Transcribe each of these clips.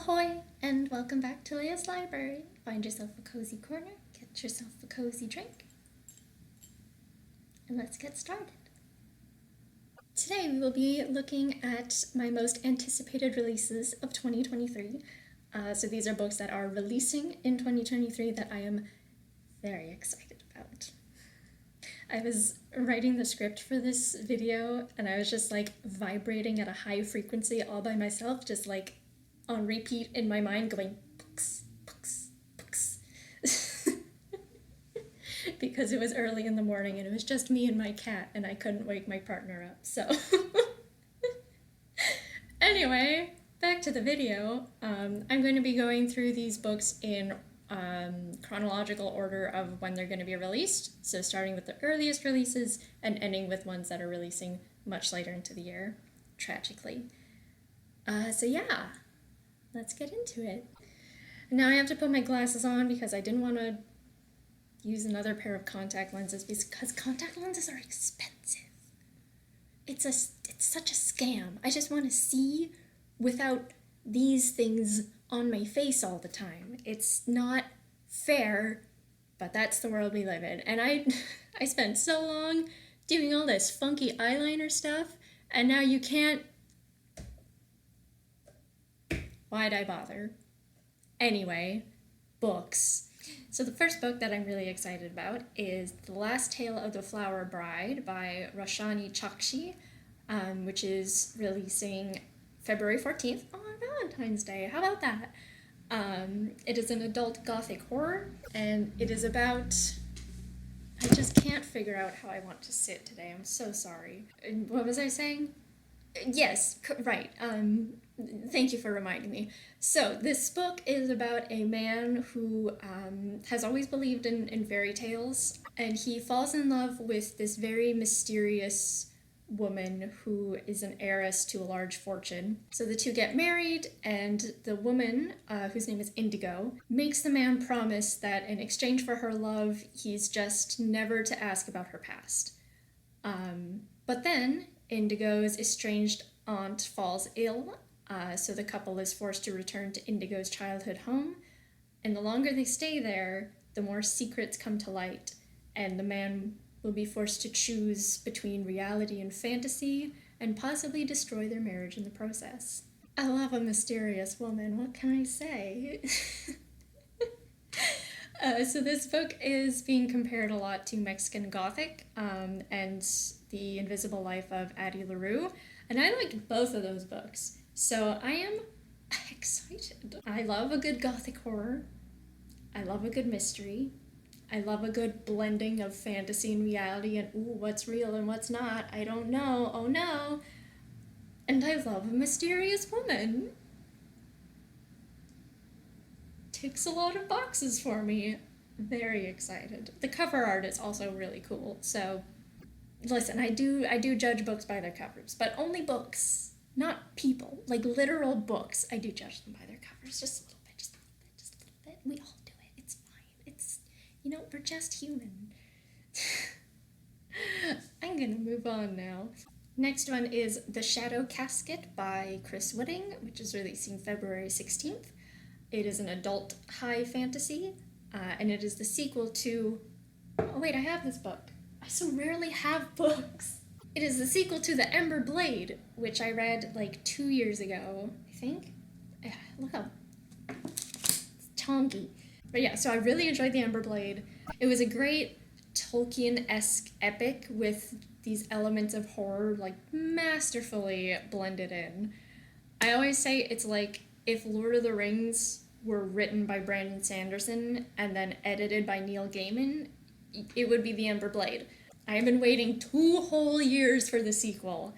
Ahoy, and welcome back to Leia's Library. Find yourself a cozy corner, get yourself a cozy drink, and let's get started. Today we will be looking at my most anticipated releases of 2023. So these are books that are releasing in 2023 that I am very excited about. I was writing the script for this video and I was just like vibrating at a high frequency all by myself, just like on repeat in my mind going books, books, books. Because it was early in the morning and it was just me and my cat and I couldn't wake my partner up, so. Anyway, back to the video. I'm going to be going through these books in chronological order of when they're going to be released, so starting with the earliest releases and ending with ones that are releasing much later into the year, tragically. So yeah, let's get into it. Now I have to put my glasses on because I didn't want to use another pair of contact lenses because contact lenses are expensive. It's such a scam. I just want to see without these things on my face all the time. It's not fair, but that's the world we live in. And I spent so long doing all this funky eyeliner stuff, and now you can't. Why'd I bother? Anyway, books. So the first book that I'm really excited about is The Last Tale of the Flower Bride by Roshani Chokshi, which is releasing February 14th on Valentine's Day. How about that? It is an adult gothic horror, and it is about... I just can't figure out how I want to sit today. I'm so sorry. What was I saying? Yes, right. Thank you for reminding me. So this book is about a man who has always believed in fairy tales, and he falls in love with this very mysterious woman who is an heiress to a large fortune. So the two get married, and the woman, whose name is Indigo, makes the man promise that in exchange for her love, he's just never to ask about her past. But then Indigo's estranged aunt falls ill, so the couple is forced to return to Indigo's childhood home, and the longer they stay there, the more secrets come to light, and the man will be forced to choose between reality and fantasy, and possibly destroy their marriage in the process. I love a mysterious woman, what can I say? So this book is being compared a lot to Mexican Gothic and The Invisible Life of Addie LaRue, and I liked both of those books, so I am excited. I love a good Gothic horror, I love a good mystery, I love a good blending of fantasy and reality and ooh, what's real and what's not, I don't know, oh no, and I love a mysterious woman. Ticks a lot of boxes for me. Very excited. The cover art is also really cool. So, listen, I do judge books by their covers, but only books, not people. Like literal books, I do judge them by their covers. Just a little bit, just a little bit, just a little bit. We all do it. It's fine. It's, we're just human. I'm gonna move on now. Next one is The Shadow Casket by Chris Whitting, which is releasing February 16th. It is an adult high fantasy, and it is the sequel to... Oh wait, I have this book. I so rarely have books. It is the sequel to The Ember Blade, which I read like 2 years ago, I think. Look how... It's chonky. But yeah, so I really enjoyed The Ember Blade. It was a great Tolkien-esque epic with these elements of horror like masterfully blended in. I always say it's like if Lord of the Rings were written by Brandon Sanderson and then edited by Neil Gaiman, it would be The Ember Blade. I have been waiting 2 whole years for the sequel,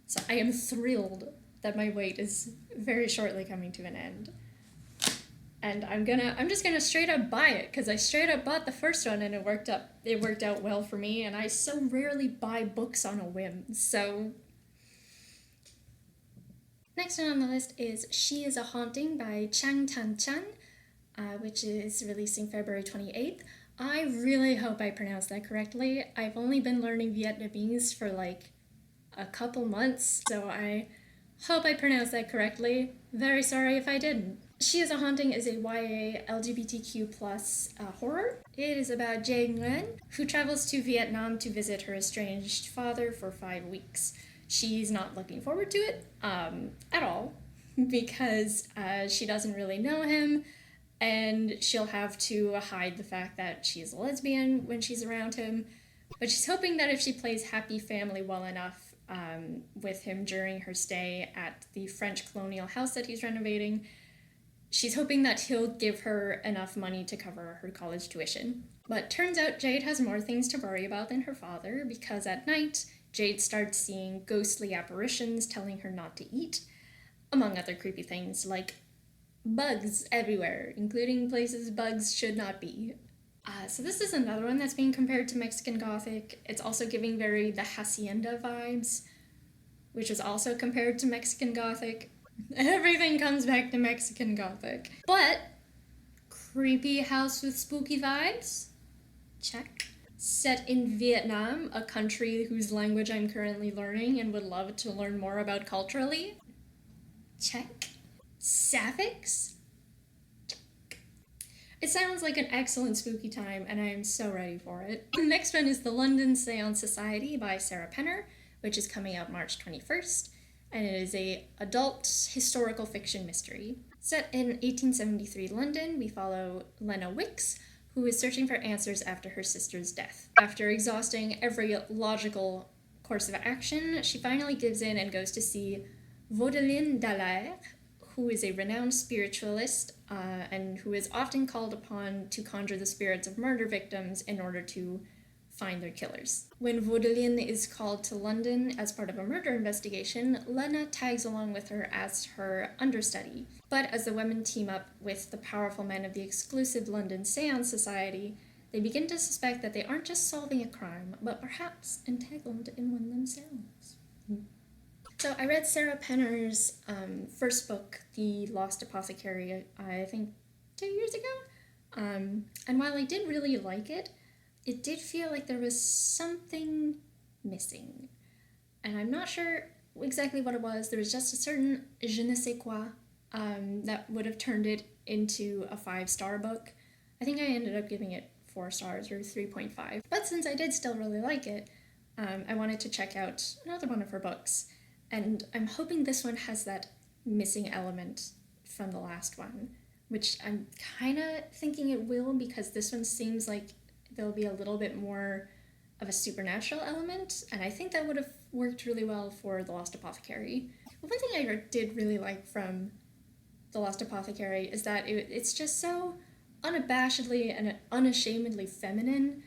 so I am thrilled that my wait is very shortly coming to an end. And I'm just gonna straight up buy it, because I straight up bought the first one and it worked out well for me, and I so rarely buy books on a whim, so... Next one on the list is She is a Haunting by Trang, which is releasing February 28th. I really hope I pronounced that correctly. I've only been learning Vietnamese for like a couple months, so I hope I pronounced that correctly. Very sorry if I didn't. She is a Haunting is a YA LGBTQ plus horror. It is about Jane Nguyen, who travels to Vietnam to visit her estranged father for 5 weeks. She's not looking forward to it at all, because she doesn't really know him, and she'll have to hide the fact that she's a lesbian when she's around him. But she's hoping that if she plays happy family well enough with him during her stay at the French colonial house that he's renovating, she's hoping that he'll give her enough money to cover her college tuition. But turns out Jade has more things to worry about than her father, because at night, Jade starts seeing ghostly apparitions telling her not to eat, among other creepy things like bugs everywhere, including places bugs should not be. So this is another one that's being compared to Mexican Gothic. It's also giving very the Hacienda vibes, which is also compared to Mexican Gothic. Everything comes back to Mexican Gothic. But creepy house with spooky vibes? Check. Set in Vietnam, a country whose language I'm currently learning and would love to learn more about culturally? Check. Sapphics? Check. It sounds like an excellent spooky time, and I am so ready for it. The next one is The London Seance Society by Sarah Penner, which is coming out March 21st, and it is a adult historical fiction mystery. Set in 1873 London, we follow Lena Wicks, who is searching for answers after her sister's death. After exhausting every logical course of action, she finally gives in and goes to see Vaudeline Dallaire, who is a renowned spiritualist and who is often called upon to conjure the spirits of murder victims in order to find their killers. When Vaudeline is called to London as part of a murder investigation, Lena tags along with her as her understudy. But as the women team up with the powerful men of the exclusive London Seance Society, they begin to suspect that they aren't just solving a crime, but perhaps entangled in one themselves. So I read Sarah Penner's first book, The Lost Apothecary, I think 2 years ago. And while I did really like it, it did feel like there was something missing. And I'm not sure exactly what it was. There was just a certain je ne sais quoi that would have turned it into a 5-star book. I think I ended up giving it 4 stars or 3.5. But since I did still really like it, I wanted to check out another one of her books. And I'm hoping this one has that missing element from the last one, which I'm kind of thinking it will, because this one seems like there'll be a little bit more of a supernatural element, and I think that would have worked really well for The Lost Apothecary. One thing I did really like from The Lost Apothecary is that it's just so unabashedly and unashamedly feminine.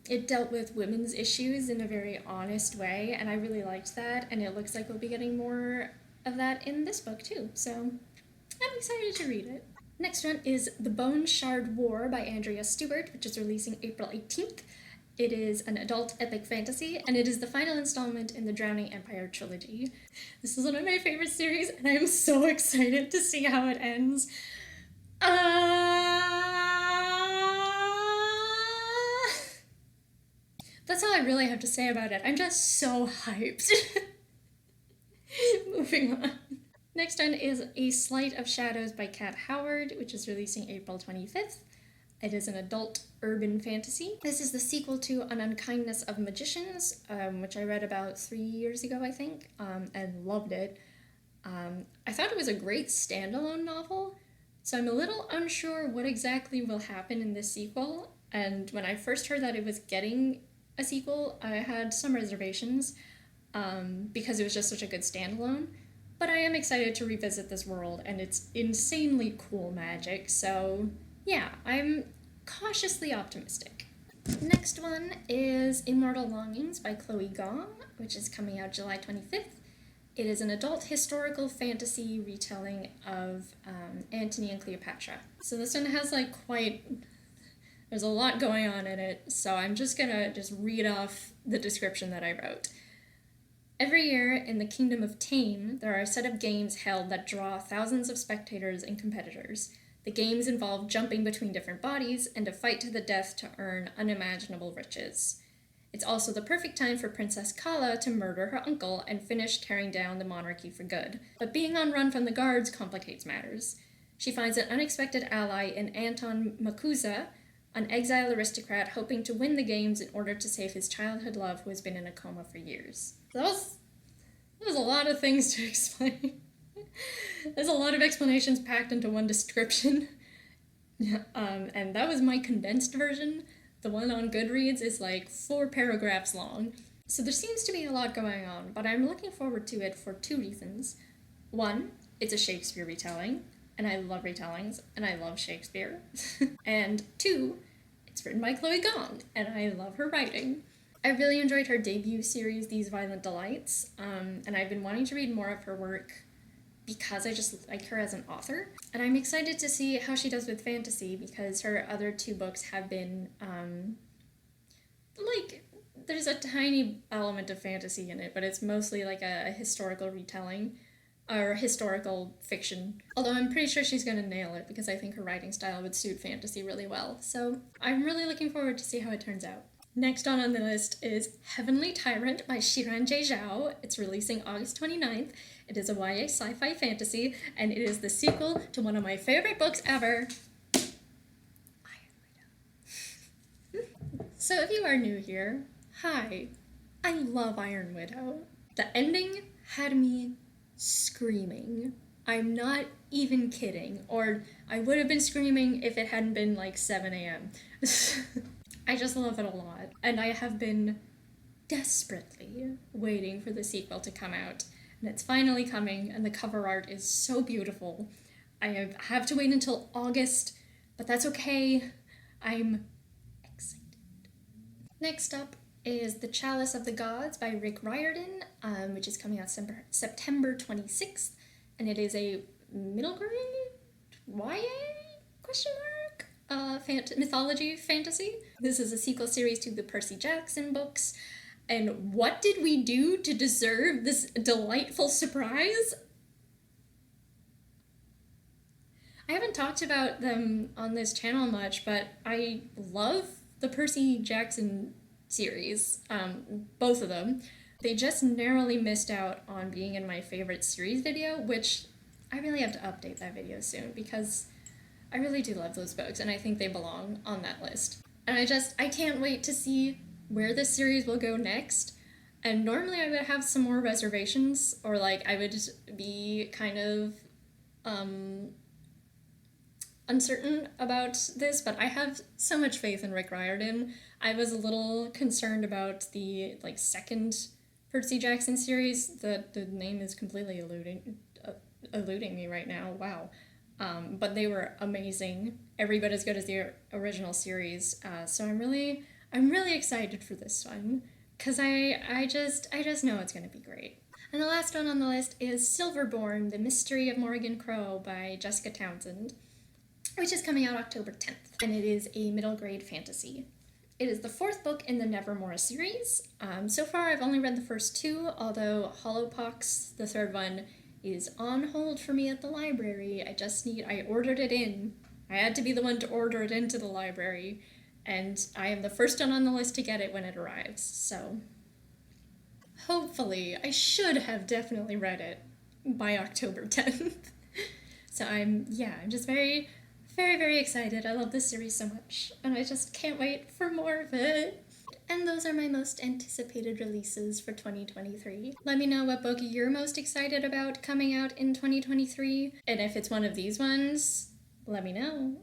It dealt with women's issues in a very honest way, and I really liked that, and it looks like we'll be getting more of that in this book too, so I'm excited to read it. Next one is The Bone Shard War by Andrea Stewart, which is releasing April 18th. It is an adult epic fantasy, and it is the final installment in the Drowning Empire trilogy. This is one of my favorite series, and I am so excited to see how it ends. That's all I really have to say about it. I'm just so hyped. Moving on. Next one is A Sleight of Shadows by Kat Howard, which is releasing April 25th. It is an adult urban fantasy. This is the sequel to An Unkindness of Magicians, which I read about 3 years ago, I think, and loved it. I thought it was a great standalone novel, so I'm a little unsure what exactly will happen in this sequel, and when I first heard that it was getting a sequel, I had some reservations, because it was just such a good standalone. But I am excited to revisit this world, and it's insanely cool magic, so yeah, I'm cautiously optimistic. Next one is Immortal Longings by Chloe Gong, which is coming out July 25th. It is an adult historical fantasy retelling of Antony and Cleopatra. So this one has there's a lot going on in it, so I'm just gonna read off the description that I wrote. Every year in the Kingdom of Tame, there are a set of games held that draw thousands of spectators and competitors. The games involve jumping between different bodies and a fight to the death to earn unimaginable riches. It's also the perfect time for Princess Kala to murder her uncle and finish tearing down the monarchy for good. But being on run from the guards complicates matters. She finds an unexpected ally in Anton Makuza, an exile aristocrat hoping to win the games in order to save his childhood love who has been in a coma for years. So that was a lot of things to explain. There's a lot of explanations packed into one description. And that was my condensed version. The one on Goodreads is like 4 paragraphs long. So there seems to be a lot going on, but I'm looking forward to it for 2 reasons. 1, it's a Shakespeare retelling, and I love retellings, and I love Shakespeare. And 2, it's written by Chloe Gong, and I love her writing. I really enjoyed her debut series, These Violent Delights, and I've been wanting to read more of her work because I just like her as an author. And I'm excited to see how she does with fantasy, because her other 2 books have been, there's a tiny element of fantasy in it, but it's mostly like a historical retelling, or historical fiction. Although I'm pretty sure she's gonna nail it, because I think her writing style would suit fantasy really well. So I'm really looking forward to see how it turns out. Next on the list is Heavenly Tyrant by Xiran Zhao. It's releasing August 29th. It is a YA sci-fi fantasy, and it is the sequel to one of my favorite books ever, Iron Widow. So if you are new here, hi. I love Iron Widow. The ending had me screaming. I'm not even kidding, or I would have been screaming if it hadn't been like 7 a.m. I just love it a lot, and I have been desperately waiting for the sequel to come out, and it's finally coming, and the cover art is so beautiful. I have to wait until August, but that's okay. I'm excited. Next up is The Chalice of the Gods by Riordan, which is coming out September 26th, and it is a middle grade YA question mark mythology fantasy. This is a sequel series to the Percy Jackson books, and what did we do to deserve this delightful surprise? I haven't talked about them on this channel much, but I love the Percy Jackson series, both of them. They just narrowly missed out on being in my favorite series video, which I really have to update that video soon, because I really do love those books, and I think they belong on that list. And I can't wait to see where this series will go next. And normally I would have some more reservations, or like I would just be kind of uncertain about this, but I have so much faith in Rick Riordan. I was a little concerned about the second Percy Jackson series. The name is completely eluding me right now. Wow. But they were amazing. Every bit as good as the original series. So I'm really excited for this one, because I just know it's going to be great. And the last one on the list is Silverborn, The Mystery of Morrigan Crow by Jessica Townsend, which is coming out October 10th, and it is a middle grade fantasy. It is the 4th book in the Nevermore series. So far I've only read the first 2, although Hollowpox, the 3rd one, is on hold for me at the library. I ordered it in. I had to be the one to order it into the library, and I am the first one on the list to get it when it arrives, so hopefully I should have definitely read it by October 10th. So I'm just very, very, very excited. I love this series so much, and I just can't wait for more of it. And those are my most anticipated releases for 2023. Let me know what book you're most excited about coming out in 2023. And if it's one of these ones, let me know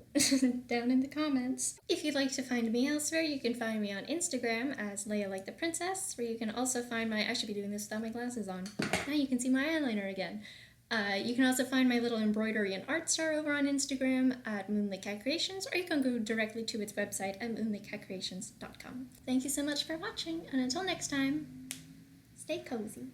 down in the comments. If you'd like to find me elsewhere, you can find me on Instagram as Leia Like the Princess, where you can also find I should be doing this without my glasses on. Now you can see my eyeliner again. You can also find my little embroidery and art star over on Instagram at Moonlit Cat Creations, or you can go directly to its website at moonlitcatcreations.com. Thank you so much for watching, and until next time, stay cozy.